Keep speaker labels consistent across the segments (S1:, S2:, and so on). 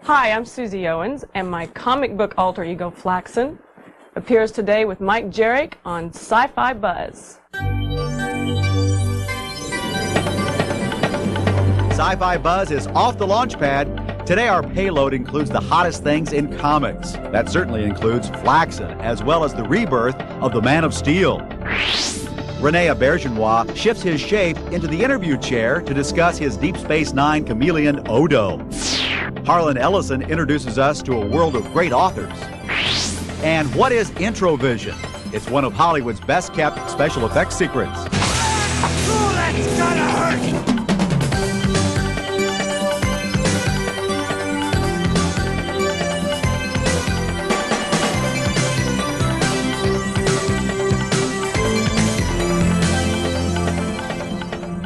S1: Hi, I'm Susie Owens, and my comic book alter ego Flaxen appears today with Mike Jarek on Sci-Fi Buzz.
S2: Sci-Fi Buzz is off the launch pad. Today our payload includes the hottest things in comics. That certainly includes Flaxen, as well as the rebirth of the Man of Steel. Rene Auberjonois shifts his shape into the interview chair to discuss his Deep Space Nine chameleon Odo. Harlan Ellison introduces us to a world of great authors. And what is Introvision? It's one of Hollywood's best-kept special effects secrets.
S3: Oh, that's gotta hurt!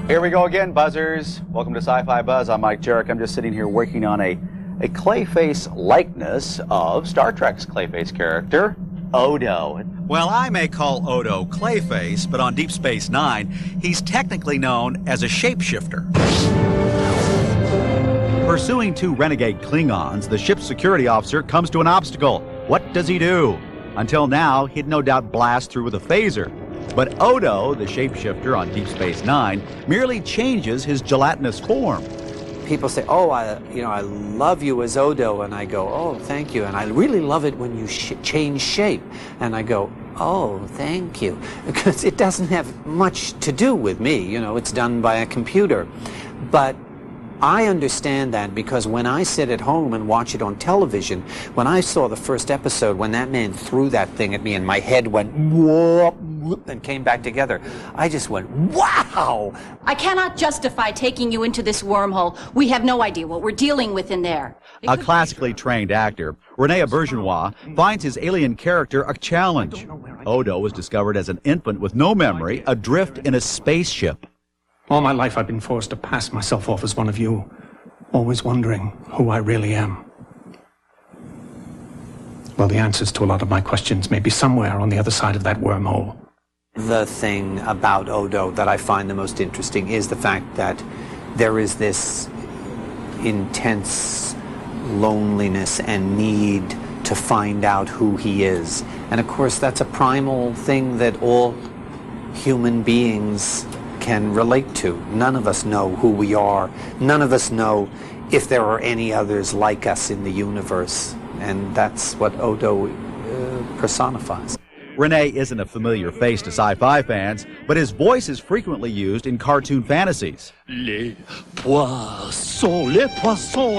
S2: Here we go again, buzzers. Welcome to Sci-Fi Buzz. I'm Mike Jarek. I'm just sitting here working on a Clayface likeness of Star Trek's Clayface character, Odo. Well, I may call Odo Clayface, but on Deep Space Nine, he's technically known as a shapeshifter. Pursuing two renegade Klingons, the ship's security officer comes to an obstacle. What does he do? Until now, he'd no doubt blast through with a phaser. But Odo, the shapeshifter on Deep Space Nine, merely changes his gelatinous form.
S4: People say, oh, I love you as Odo, and I go, oh, thank you, and I really love it when you change shape, and I go, oh, thank you, because it doesn't have much to do with me, you know, it's done by a computer. But I understand that because when I sit at home and watch it on television, when I saw the first episode, when that man threw that thing at me and my head went whoop, whoop, and came back together, I just went, wow!
S5: I cannot justify taking you into this wormhole. We have no idea what we're dealing with in there.
S2: A classically trained actor, Rene Auberjonois finds his alien character a challenge. Odo was discovered as an infant with no memory, adrift in a spaceship.
S6: All my life I've been forced to pass myself off as one of you, always wondering who I really am. Well, the answers to a lot of my questions may be somewhere on the other side of that wormhole.
S4: The thing about Odo that I find the most interesting is the fact that there is this intense loneliness and need to find out who he is. And of course, that's a primal thing that all human beings can relate to. None of us know who we are. None of us know if there are any others like us in the universe. And that's what Odo personifies.
S2: Rene isn't a familiar face to sci-fi fans, but his voice is frequently used in cartoon fantasies.
S3: Les poissons,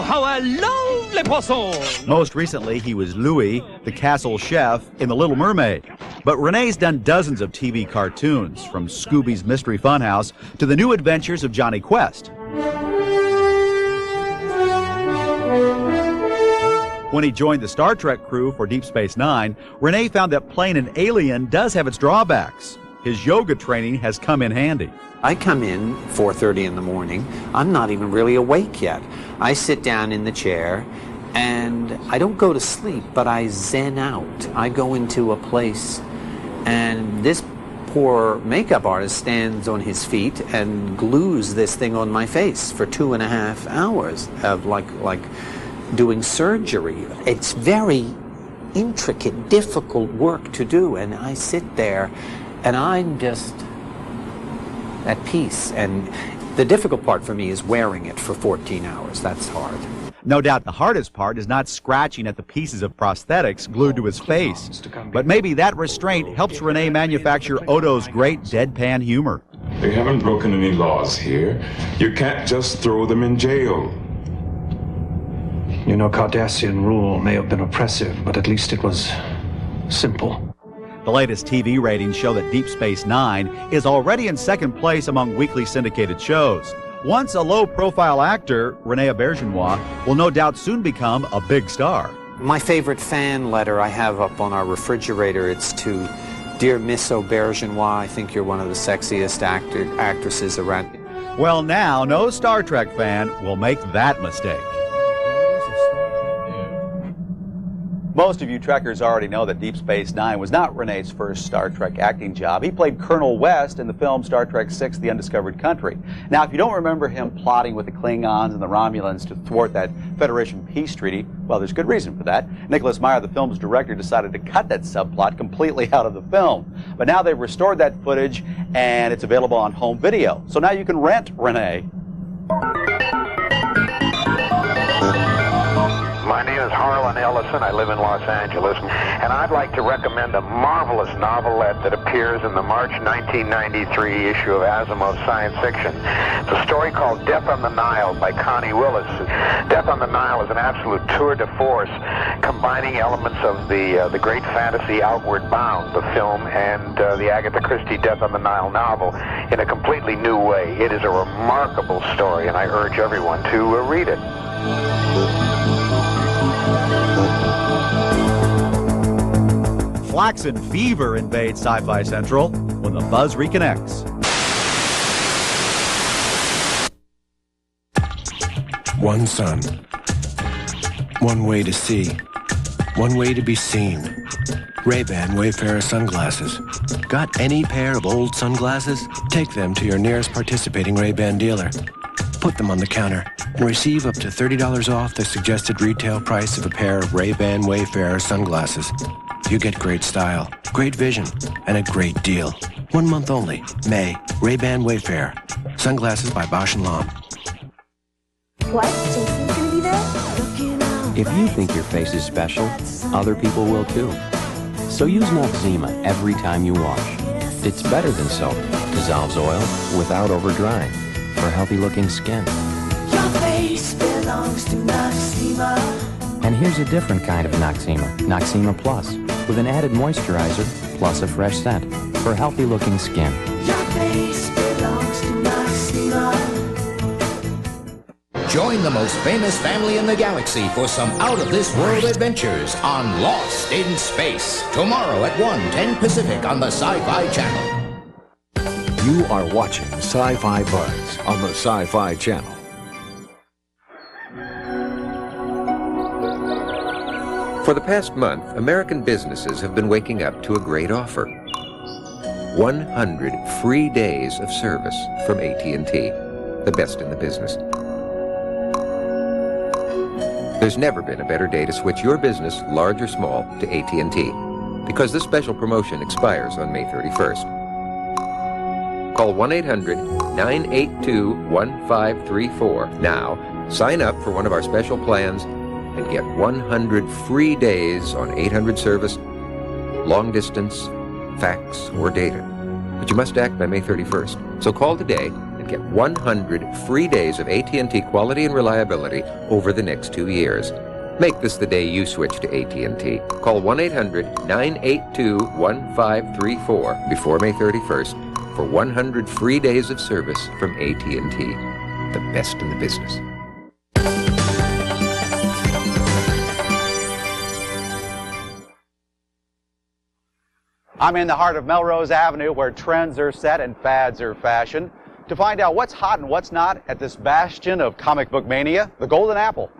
S3: how I love les poissons!
S2: Most recently, he was Louis, the castle chef, in The Little Mermaid. But Rene's done dozens of TV cartoons, from Scooby's Mystery Funhouse to The New Adventures of Johnny Quest. When he joined the Star Trek crew for Deep Space Nine, Rene found that playing an alien does have its drawbacks. His yoga training has come in handy.
S4: I come in 4:30 in the morning. I'm not even really awake yet. I sit down in the chair and I don't go to sleep, but I zen out. I go into a place and this poor makeup artist stands on his feet and glues this thing on my face for 2.5 hours of like doing surgery. It's very intricate, difficult work to do, and I sit there and I'm just at peace. And the difficult part for me is wearing it for 14 hours. That's hard.
S2: No doubt the hardest part is not scratching at the pieces of prosthetics glued to his face. But maybe that restraint helps Rene manufacture Odo's great deadpan humor.
S7: They haven't broken any laws here. You can't just throw them in jail.
S6: You know, Cardassian rule may have been oppressive, but at least it was simple.
S2: The latest TV ratings show that Deep Space Nine is already in second place among weekly syndicated shows. Once a low-profile actor, Rene Auberjonois will no doubt soon become a big star.
S4: My favorite fan letter I have up on our refrigerator, it's to Dear Miss Auberjonois, I think you're one of the sexiest actresses around.
S2: Well, now no Star Trek fan will make that mistake. Most of you Trekkers already know that Deep Space Nine was not Renee's first Star Trek acting job. He played Colonel West in the film Star Trek VI: The Undiscovered Country. Now, if you don't remember him plotting with the Klingons and the Romulans to thwart that Federation peace treaty, well, there's good reason for that. Nicholas Meyer, the film's director, decided to cut that subplot completely out of the film. But now they've restored that footage, and it's available on home video. So now you can rent Renee.
S8: My name is Harlan Ellison. I live in Los Angeles, and I'd like to recommend a marvelous novelette that appears in the March 1993 issue of Asimov's Science Fiction. It's a story called Death on the Nile by Connie Willis. Death on the Nile is an absolute tour de force, combining elements of the great fantasy Outward Bound, the film, and the Agatha Christie Death on the Nile novel in a completely new way. It is a remarkable story, and I urge everyone to read it.
S2: Flaxen fever invades Sci-Fi Central when the buzz reconnects.
S9: One sun, one way to see, one way to be seen. Ray-Ban Wayfarer sunglasses. Got any pair of old sunglasses? Take them to your nearest participating Ray-Ban dealer. Put them on the counter and receive up to $30 off the suggested retail price of a pair of Ray-Ban Wayfarer sunglasses. You get great style, great vision, and a great deal. 1 month only. May. Ray-Ban Wayfarer. Sunglasses by Bausch & Lomb.
S10: What? Jason's gonna be there?
S11: If you think your face is special, other people will too. So use Noxzema every time you wash. It's better than soap. Dissolves oil without over-drying for healthy-looking skin.
S10: Your face belongs to Noxzema.
S11: And here's a different kind of Noxzema, Noxzema Plus, with an added moisturizer plus a fresh scent for healthy-looking skin.
S10: Your face belongs to Noxzema.
S12: Join the most famous family in the galaxy for some out-of-this-world adventures on Lost in Space. Tomorrow at 1:10 Pacific on the Sci-Fi Channel.
S13: You are watching Sci-Fi Buzz on the Sci-Fi Channel.
S14: For the past month, American businesses have been waking up to a great offer. 100 free days of service from AT&T, the best in the business. There's never been a better day to switch your business, large or small, to AT&T, because this special promotion expires on May 31st. Call 1-800-982-1534 now, sign up for one of our special plans, and get 100 free days on 800 service, long distance, fax, or data. But you must act by May 31st. So call today and get 100 free days of AT&T quality and reliability over the next 2 years. Make this the day you switch to AT&T. Call 1-800-982-1534 before May 31st for 100 free days of service from AT&T, the best in the business.
S2: I'm in the heart of Melrose Avenue, where trends are set and fads are fashioned. To find out what's hot and what's not at this bastion of comic book mania, the Golden Apple.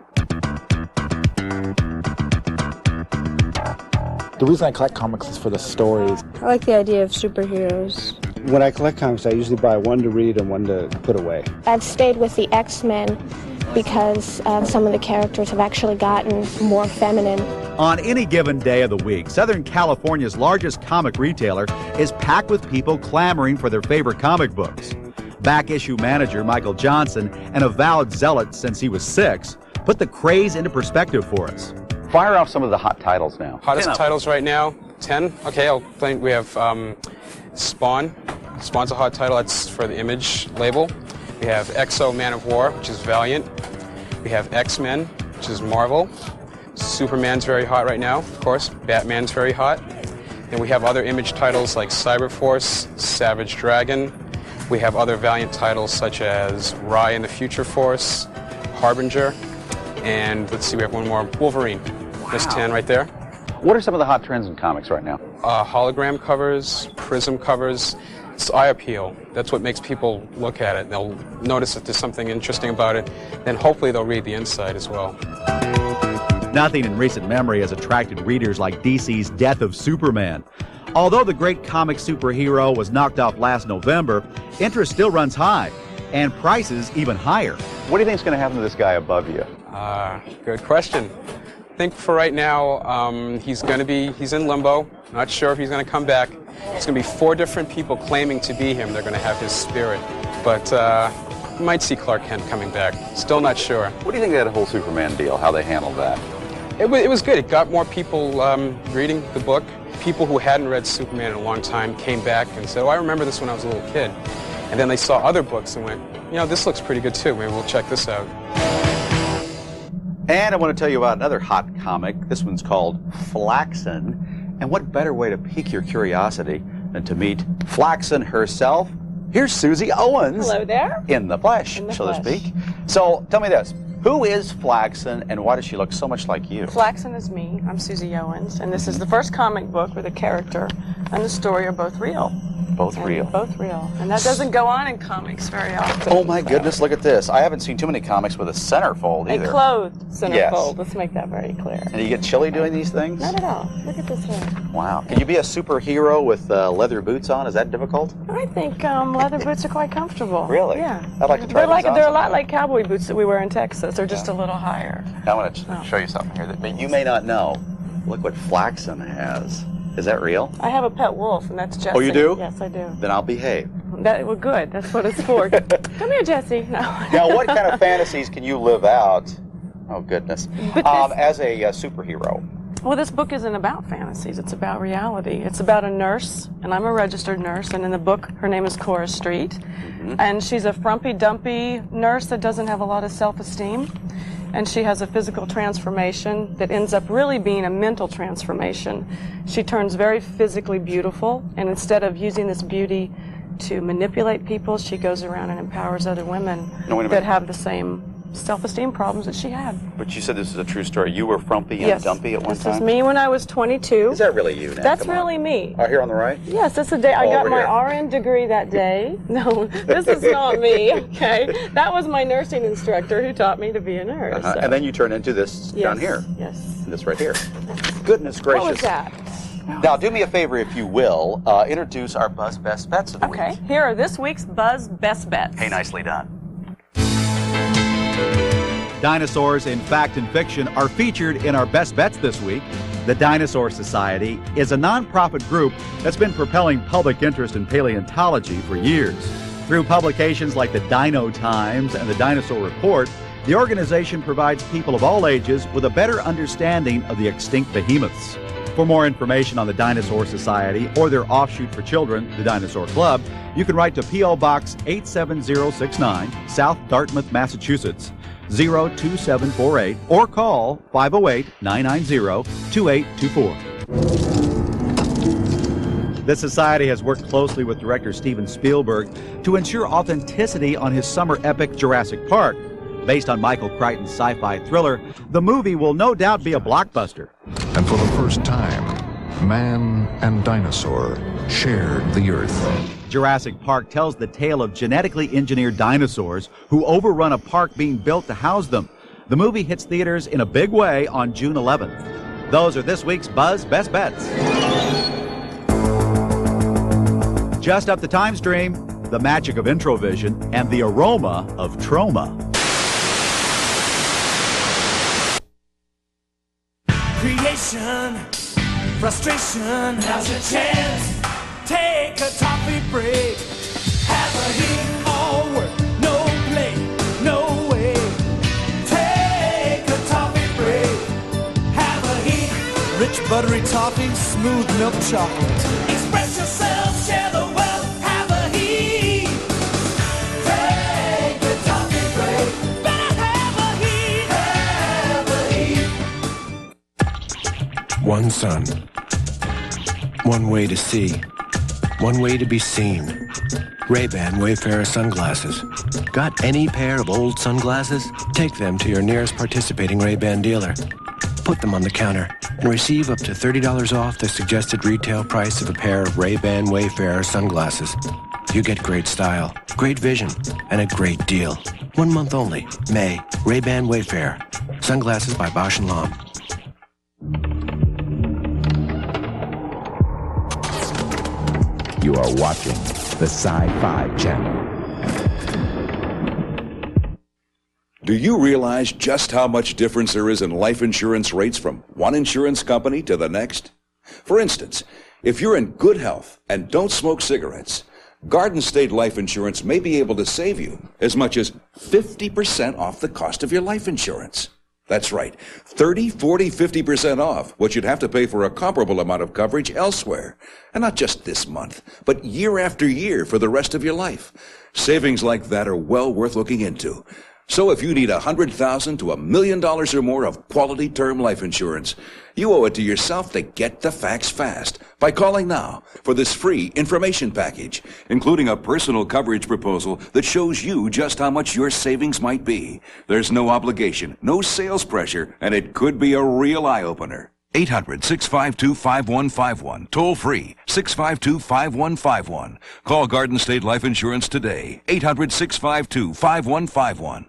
S15: The reason I collect comics is for the stories.
S16: I like the idea of superheroes.
S15: When I collect comics, I usually buy one to read and one to put away.
S16: I've stayed with the X-Men because some of the characters have actually gotten more feminine.
S2: On any given day of the week, Southern California's largest comic retailer is packed with people clamoring for their favorite comic books. Back issue manager Michael Johnson, an avowed zealot since he was 6, put the craze into perspective for us. Fire off some of the hot titles now.
S17: Hottest titles right now, 10. Okay, I'll think we have Spawn. Spawn's a hot title. That's for the Image label. We have Exo Man of War, which is Valiant. We have X-Men, which is Marvel. Superman's very hot right now, of course. Batman's very hot. And we have other Image titles like Cyberforce, Savage Dragon. We have other Valiant titles such as Rye and the Future Force, Harbinger, and let's see, we have one more, Wolverine. There's 10 right there.
S2: What are some of the hot trends in comics right now?
S17: Hologram covers, prism covers. It's eye appeal. That's what makes people look at it. They'll notice that there's something interesting about it, and hopefully they'll read the inside as well.
S2: Nothing in recent memory has attracted readers like DC's Death of Superman. Although the great comic superhero was knocked off last November, interest still runs high, and prices even higher.
S18: What do you think is going to happen to this guy above you?
S17: Good question. I think for right now, he's in limbo. Not sure if he's going to come back. It's going to be 4 different people claiming to be him. They're going to have his spirit. But we might see Clark Kent coming back. Still not sure.
S18: What do you think of that whole Superman deal, how they handled that?
S17: It was good. It got more people reading the book. People who hadn't read Superman in a long time came back and said, oh, I remember this when I was a little kid. And then they saw other books and went, you know, this looks pretty good too. Maybe we'll check this out.
S18: And I want to tell you about another hot comic. This one's called Flaxen. And what better way to pique your curiosity than to meet Flaxen herself? Here's Susie Owens.
S1: Hello there.
S18: In the flesh, so to speak. So tell me this. Who is Flaxen, and why does she look so much like you?
S1: Flaxen is me. I'm Susie Owens, and this is the first comic book where the character and the story are both real.
S18: Both real.
S1: Both real. And that doesn't go on in comics very often.
S18: Oh my goodness, look at this. I haven't seen too many comics with a centerfold either.
S1: A clothed centerfold.
S18: Yes.
S1: Let's make that very clear.
S18: And you get chilly doing these things?
S1: Not at all. Look at this hair.
S18: Wow. Can you be a superhero with leather boots on? Is that difficult?
S1: I think leather boots are quite comfortable.
S18: Really?
S1: Yeah.
S18: I'd like to try these on
S1: They're a lot
S18: sometime.
S1: like cowboy boots that we wear in Texas. They're just a little higher.
S18: I want to show you something here that you may not know. Look what Flaxen has. Is that real?
S1: I have a pet wolf, and that's Jessie.
S18: Oh, you do?
S1: Yes, I do.
S18: Then I'll behave.
S1: Well, good. That's what it's for. Come here, Jessie. No.
S18: Now, what kind of fantasies can you live out? Oh, goodness. As a superhero.
S1: Well, this book isn't about fantasies. It's about reality. It's about a nurse, and I'm a registered nurse, and in the book, her name is Cora Street. And she's a frumpy-dumpy nurse that doesn't have a lot of self-esteem. And she has a physical transformation that ends up really being a mental transformation. She turns very physically beautiful, and instead of using this beauty to manipulate people, she goes around and empowers other women that have the same self-esteem problems that she had.
S18: But you said this is a true story. You were frumpy and
S1: Yes,
S18: dumpy at one
S1: this
S18: time?
S1: is me when I was 22.
S18: Is that really you now?
S1: That's
S18: Come on.
S1: really me.
S18: Oh, here on the right?
S1: Yes, that's the day I got my RN degree that day. No, this is not me, okay? That was my nursing instructor who taught me to be a nurse. So.
S18: And then you turn into this down here.
S1: Yes.
S18: And this right here. Goodness gracious.
S1: What was that?
S18: Now, do me a favor, if you will. Introduce our Buzz Best Bets of the week.
S1: Okay, here are this week's Buzz Best Bets.
S18: Hey, nicely done.
S2: Dinosaurs in fact and fiction are featured in our best bets this week. The Dinosaur Society is a nonprofit group that's been propelling public interest in paleontology for years. Through publications like the Dino Times and the Dinosaur Report, the organization provides people of all ages with a better understanding of the extinct behemoths. For more information on the Dinosaur Society or their offshoot for children, the Dinosaur Club, you can write to P.O. Box 87069, South Dartmouth, Massachusetts, 02748, or call 508-990-2824. The Society has worked closely with director Steven Spielberg to ensure authenticity on his summer epic Jurassic Park. Based on Michael Crichton's sci-fi thriller, the movie will no doubt be a blockbuster.
S19: And for the first time, man and dinosaur shared the earth.
S2: Jurassic Park tells the tale of genetically engineered dinosaurs who overrun a park being built to house them. The movie hits theaters in a big way on June 11th. Those are this week's Buzz Best Bets. Just up the time stream, the magic of Introvision and the aroma of Troma.
S3: Creation, frustration, now's your chance. Take a toffee break. Have a hit, all work, no play, no way. Take a toffee break. Have a hit. Rich buttery toffee, smooth milk chocolate. Express yourself, share the wealth. Have a hit. Take a toffee break. Better have a hit. Have a hit.
S9: One sun. One way to see. One way to be seen. Ray-Ban Wayfarer sunglasses. Got any pair of old sunglasses? Take them to your nearest participating Ray-Ban dealer. Put them on the counter and receive up to $30 off the suggested retail price of a pair of Ray-Ban Wayfarer sunglasses. You get great style, great vision, and a great deal. 1 month only. May. Ray-Ban Wayfarer. Sunglasses by Bausch & Lomb.
S20: You are watching the Sci-Fi Channel.
S21: Do you realize just how much difference there is in life insurance rates from one insurance company to the next? For instance, if you're in good health and don't smoke cigarettes, Garden State Life Insurance may be able to save you as much as 50% off the cost of your life insurance. That's right, 30, 40, 50% off what you'd have to pay for a comparable amount of coverage elsewhere. And not just this month, but year after year for the rest of your life. Savings like that are well worth looking into. So if you need $100,000 to $1 million or more of quality term life insurance, you owe it to yourself to get the facts fast by calling now for this free information package, including a personal coverage proposal that shows you just how much your savings might be. There's no obligation, no sales pressure, and it could be a real eye-opener. 800-652-5151. Toll free, 652-5151. Call Garden State Life Insurance today. 800-652-5151.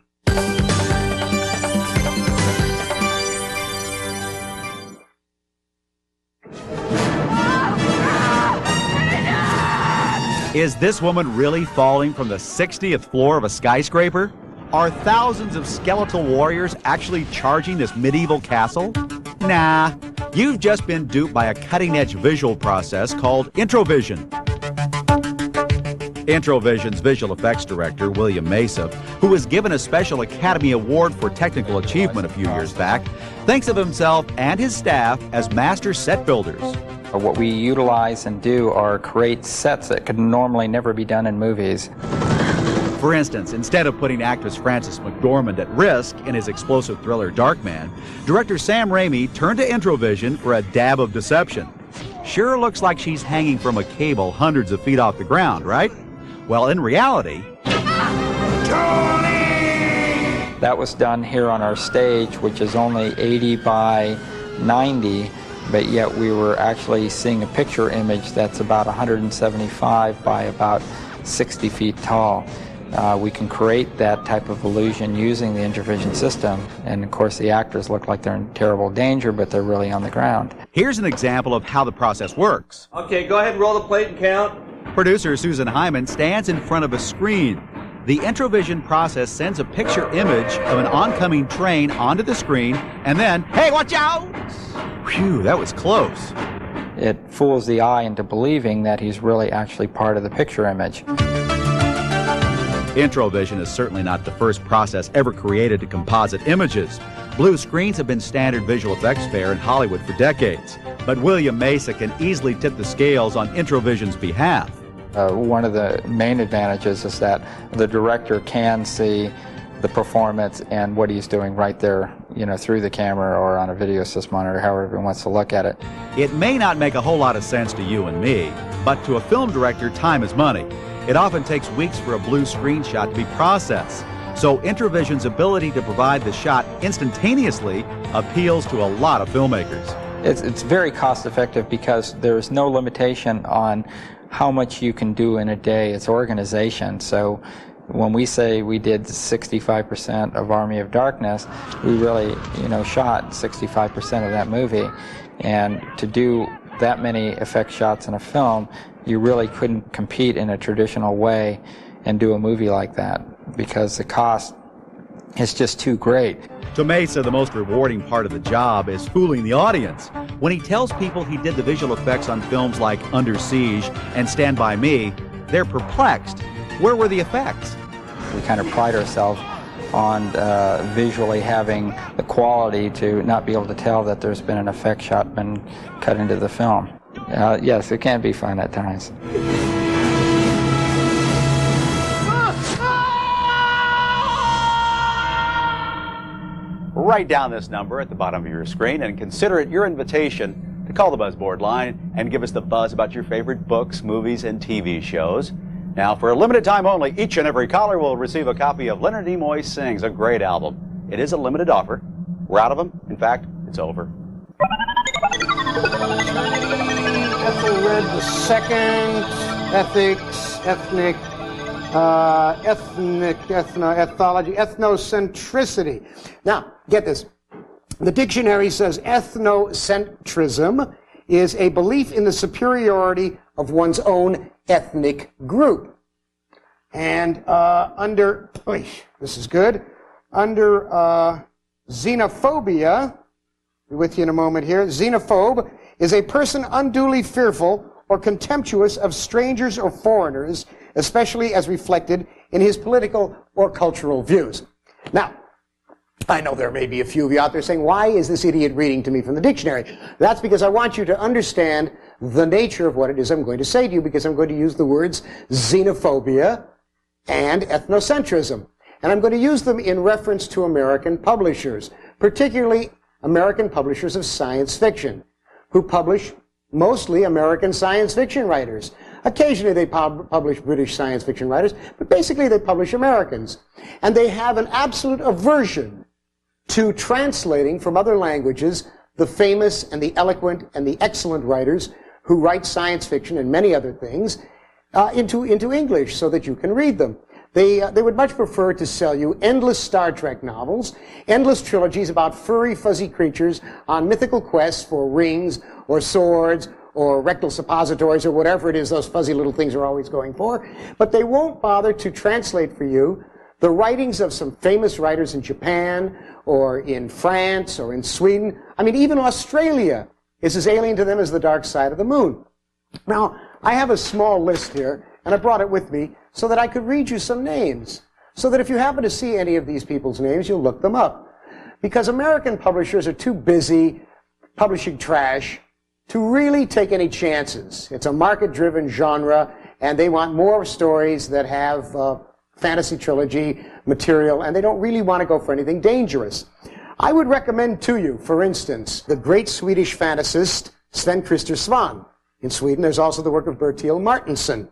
S2: Is this woman really falling from the 60th floor of a skyscraper? Are thousands of skeletal warriors actually charging this medieval castle? Nah, you've just been duped by a cutting-edge visual process called Introvision. Introvision's visual effects director, William Mesa, who was given a special Academy Award for technical achievement a few years back, thinks of himself and his staff as master set builders.
S22: What we utilize and do are create sets that could normally never be done in movies.
S2: For instance, instead of putting actress Frances McDormand at risk in his explosive thriller Darkman, director Sam Raimi turned to Introvision for a dab of deception. Sure looks like she's hanging from a cable hundreds of feet off the ground, right? Well, in reality...
S22: That was done here on our stage, which is only 80 by 90. But yet we were actually seeing a picture image that's about 175 by about 60 feet tall. We can create that type of illusion using the Introvision system, and of course the actors look like they're in terrible danger, but they're really on the ground.
S2: Here's an example of how the process works.
S23: Okay, go ahead and roll the plate and count.
S2: Producer Susan Hyman stands in front of a screen. The Introvision process sends a picture image of an oncoming train onto the screen, and then, hey, watch out! Phew, that was close.
S22: It fools the eye into believing that he's really actually part of the picture image.
S2: Introvision is certainly not the first process ever created to composite images. Blue screens have been standard visual effects fare in Hollywood for decades, but William Mesa can easily tip the scales on Introvision's behalf.
S22: One of the main advantages is that the director can see the performance and what he's doing right there, you know, through the camera or on a video assist monitor, however he wants to look at it.
S2: It may not make a whole lot of sense to you and me, but to a film director, time is money. It often takes weeks for a blue screenshot to be processed. So Introvision's ability to provide the shot instantaneously appeals to a lot of filmmakers.
S22: It's very cost effective because there's no limitation on how much you can do in a day. It's organization. So when we say we did 65% of Army of Darkness, we really, shot 65% of that movie. And to do that many effect shots in a film, you really couldn't compete in a traditional way and do a movie like that because the cost is just too great.
S2: To Mesa, the most rewarding part of the job is fooling the audience. When he tells people he did the visual effects on films like Under Siege and Stand By Me, they're perplexed. Where were the effects?
S22: We kind of pride ourselves on visually having the quality to not be able to tell that there's been an effect shot been cut into the film. Yes, it can be fun at times.
S18: Write down this number at the bottom of your screen and consider it your invitation to call the Buzzboard line and give us the buzz about your favorite books, movies, and TV shows. Now, for a limited time only, each and every caller will receive a copy of Leonard Nimoy Sings, a great album. It is a limited offer. We're out of them. In fact, it's over.
S24: Ethelred II, ethics, ethnic, ethnology, ethnocentricity. Now, get this. The dictionary says ethnocentrism is a belief in the superiority of one's own ethnic group. And this is good, under xenophobia, be with you in a moment here, xenophobe is a person unduly fearful or contemptuous of strangers or foreigners, especially as reflected in his political or cultural views. Now, I know there may be a few of you out there saying, why is this idiot reading to me from the dictionary? That's because I want you to understand the nature of what it is I'm going to say to you, because I'm going to use the words xenophobia and ethnocentrism. And I'm going to use them in reference to American publishers, particularly American publishers of science fiction, who publish mostly American science fiction writers. Occasionally they publish British science fiction writers, but basically they publish Americans. And they have an absolute aversion to translating from other languages the famous and the eloquent and the excellent writers who write science fiction and many other things into English so that you can read them. They would much prefer to sell you endless Star Trek novels, endless trilogies about furry, fuzzy creatures on mythical quests for rings or swords or rectal suppositories or whatever it is those fuzzy little things are always going for. But they won't bother to translate for you the writings of some famous writers in Japan or in France or in Sweden. I mean, even Australia is as alien to them as the dark side of the moon. Now, I have a small list here, and I brought it with me so that I could read you some names, so that if you happen to see any of these people's names, you'll look them up. Because American publishers are too busy publishing trash to really take any chances. It's a market-driven genre, and they want more stories that have fantasy trilogy material, and they don't really want to go for anything dangerous. I would recommend to you, for instance, the great Swedish fantasist Sven Krister Svan. In Sweden, there's also the work of Bertil Martinsen.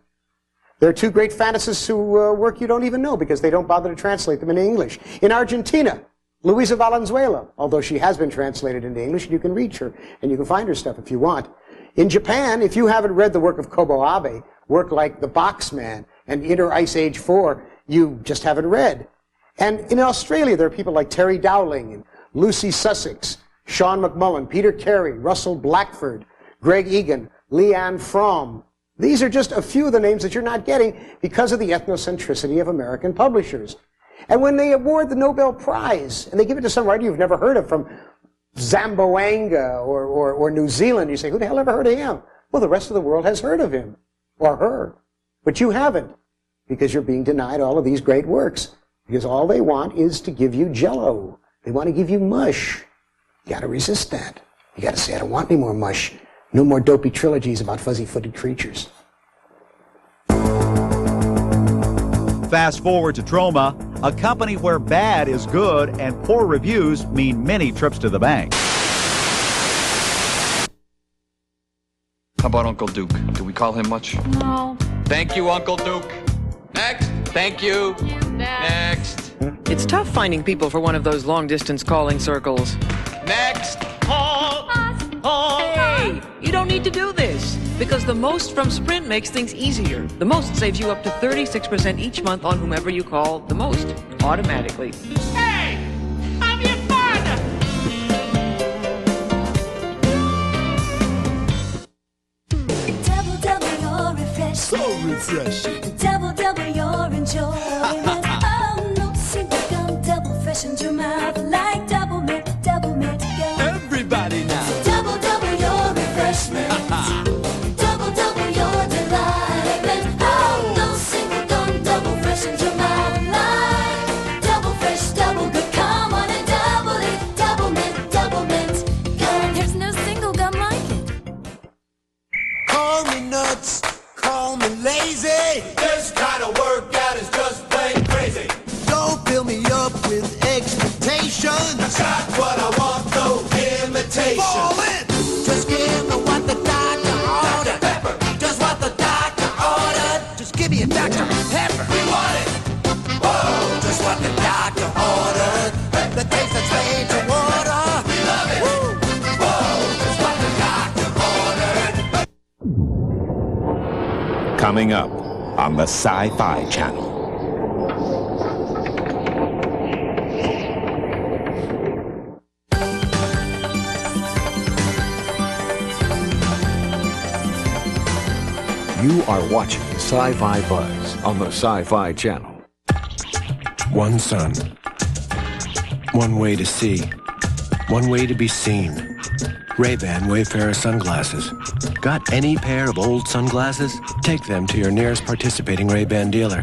S24: There are two great fantasists who work you don't even know because they don't bother to translate them into English. In Argentina, Luisa Valenzuela, although she has been translated into English, you can reach her and you can find her stuff if you want. In Japan, if you haven't read the work of Kobo Abe, work like The Boxman and Inner Ice Age 4, you just haven't read. And in Australia, there are people like Terry Dowling and Lucy Sussex, Sean McMullen, Peter Carey, Russell Blackford, Greg Egan, Leanne Fromm. These are just a few of the names that you're not getting because of the ethnocentricity of American publishers. And when they award the Nobel Prize, and they give it to some writer you've never heard of from Zamboanga or New Zealand, you say, who the hell ever heard of him? Well, the rest of the world has heard of him, or her. But you haven't, because you're being denied all of these great works. Because all they want is to give you jello. They want to give you mush. You got to resist that. You got to say, I don't want any more mush. No more dopey trilogies about fuzzy-footed creatures.
S2: Fast forward to Troma, a company where bad is good and poor reviews mean many trips to the bank.
S4: How about Uncle Duke? Do we call him much?
S1: No.
S4: Thank you, Uncle Duke. Next. Thank you. Next.
S5: It's tough finding people for one of those long-distance calling circles.
S4: Next.
S5: Hey, you don't need to do this, because the Most from Sprint makes things easier. The Most saves you up to 36% each month on whomever you call the most, automatically.
S3: Hey, I'm your father.
S6: Double your refreshing. So refreshing. Double your enjoyment. Oh, no single gum, double freshened your mouth like double mint gum.
S3: Everybody now.
S6: Double your refreshment. double your delightment. Oh, no single gum, double freshened your mouth like double fresh, double good. Come on and double it. Double mint gum. There's no single gum like it.
S3: Call me nuts, call me lazy. This kind of workout is just plain crazy. Don't fill me up with expectations. I got what I want, no imitation. Fall in. Just give me what the doctor ordered. Pepper. Just what the doctor ordered. Just give me a Dr. Pepper. We want it. Whoa. Just what the doctor ordered. Hey. The taste that's made to water. We love it. Woo. Whoa. Just what the doctor ordered.
S20: Coming up on the Sci-Fi Channel.
S13: You are watching Sci-Fi Buzz on the Sci-Fi Channel.
S9: One sun. One way to see. One way to be seen. Ray-Ban Wayfarer sunglasses. Got any pair of old sunglasses? Take them to your nearest participating Ray-Ban dealer.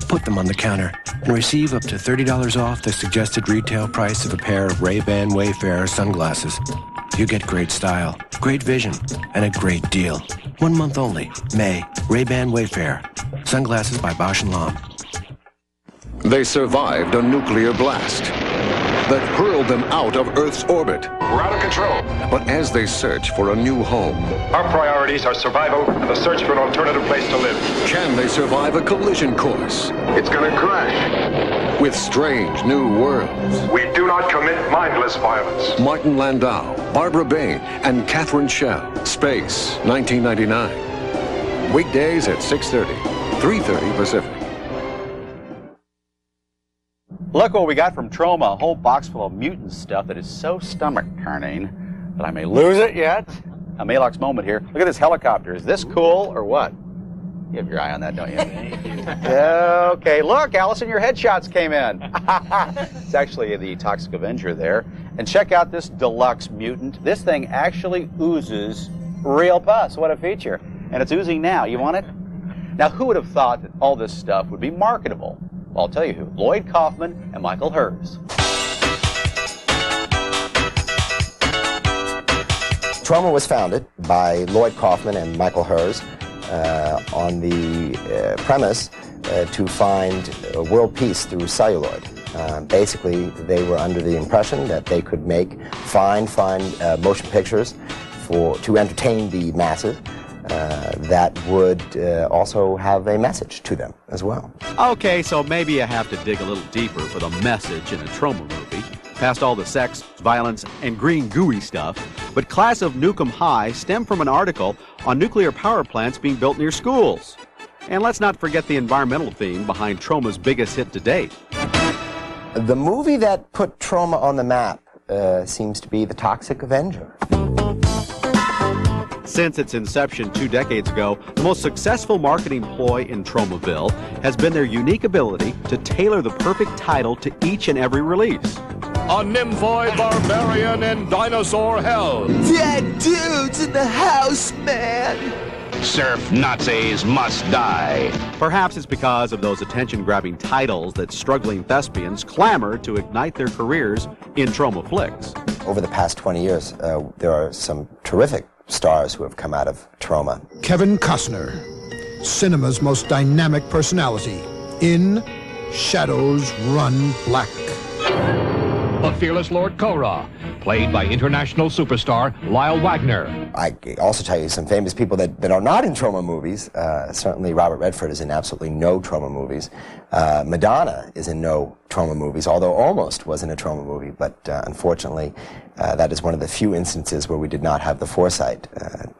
S9: Put them on the counter and receive up to $30 off the suggested retail price of a pair of Ray-Ban Wayfarer sunglasses. You get great style, great vision, and a great deal. 1 month only. May. Ray-Ban Wayfarer. Sunglasses by Bausch & Lomb.
S19: They survived a nuclear blast that hurled them out of Earth's orbit.
S7: We're out of control.
S19: But as they search for a new home,
S7: Our priorities are survival and the search for an alternative place to live.
S19: can they survive a collision course
S7: It's gonna crash.
S19: with strange new worlds?
S7: We do not commit mindless violence.
S19: Martin Landau, Barbara Bain, and Catherine Schell. Space, 1999. Weekdays at 6:30, 3:30 Pacific.
S18: Look what we got from Troma, a whole box full of mutant stuff that is so stomach-turning that I may lose it yet. A Maylocks moment here. Look at this helicopter. Is this cool or what? You have your eye on that, don't you? Okay, look, Ellison, your headshots came in. It's actually the Toxic Avenger there. And check out this deluxe mutant. This thing actually oozes real pus. What a feature. And it's oozing now. You want it? Now, who would have thought that all this stuff would be marketable? Well, I'll tell you who. Lloyd Kaufman and Michael Hers.
S8: Troma was founded by Lloyd Kaufman and Michael Hers on the premise to find world peace through celluloid. Basically, they were under the impression that they could make fine motion pictures to entertain the masses that would also have a message to them as well.
S2: Okay, so maybe you have to dig a little deeper for the message in a Troma movie, past all the sex, violence, and green gooey stuff. But Class of Nukem High stemmed from an article on nuclear power plants being built near schools. And let's not forget the environmental theme behind Troma's biggest hit to date.
S8: The movie that put Troma on the map seems to be The Toxic Avenger.
S2: Since its inception 2 decades ago, the most successful marketing ploy in Tromaville has been their unique ability to tailor the perfect title to each and every release.
S10: A nymphoid barbarian in dinosaur hell.
S3: Dead dudes in the house, man.
S10: Surf Nazis must die.
S2: Perhaps it's because of those attention-grabbing titles that struggling thespians clamor to ignite their careers in Troma flicks.
S8: Over the past 20 years, there are some terrific stars who have come out of Troma.
S11: Kevin Costner, cinema's most dynamic personality in Shadows Run Black.
S10: The fearless Lord Korra, played by international superstar Lyle Wagner.
S8: I can also tell you some famous people that are not in Troma movies. Certainly Robert Redford is in absolutely no Troma movies. Madonna is in no Troma movies, although almost was in a Troma movie, but unfortunately that is one of the few instances where we did not have the foresight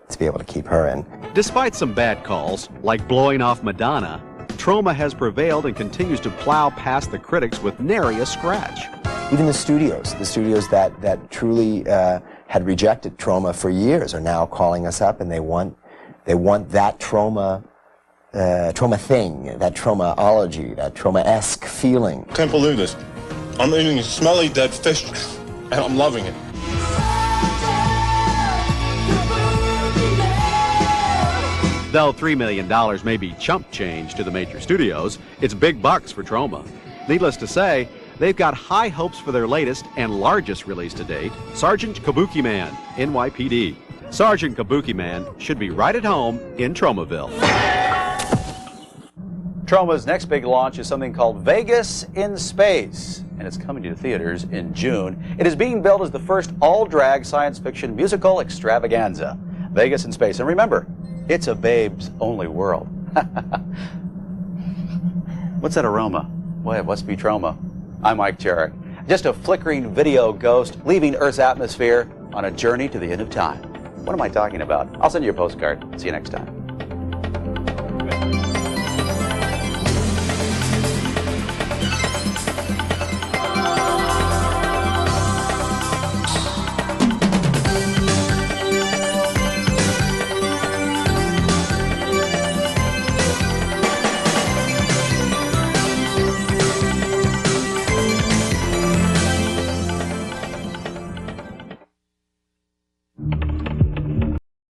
S8: to be able to keep her in. Despite some bad calls, like blowing off Madonna, Troma has prevailed and continues to plow past the critics with nary a scratch. Even the studios that truly had rejected Troma for years are now calling us up, and they want that Troma thing, that Tromaology, that Troma-esque feeling.
S25: Can't believe this. I'm eating smelly dead fish, and I'm loving it.
S2: Though $3 million may be chump change to the major studios, it's big bucks for Troma. Needless to say, they've got high hopes for their latest and largest release to date, Sergeant Kabuki Man, NYPD. Sergeant Kabuki Man should be right at home in Tromaville. Troma's next big launch is something called Vegas in Space, and it's coming to theaters in June. It is being billed as the first all-drag science fiction musical extravaganza. Vegas in Space. And remember, it's a babe's only world. What's that aroma? Well, it must be Troma. I'm Mike Jarrett. Just a flickering video ghost leaving Earth's atmosphere on a journey to the end of time. What am I talking about? I'll send you a postcard. See you next time.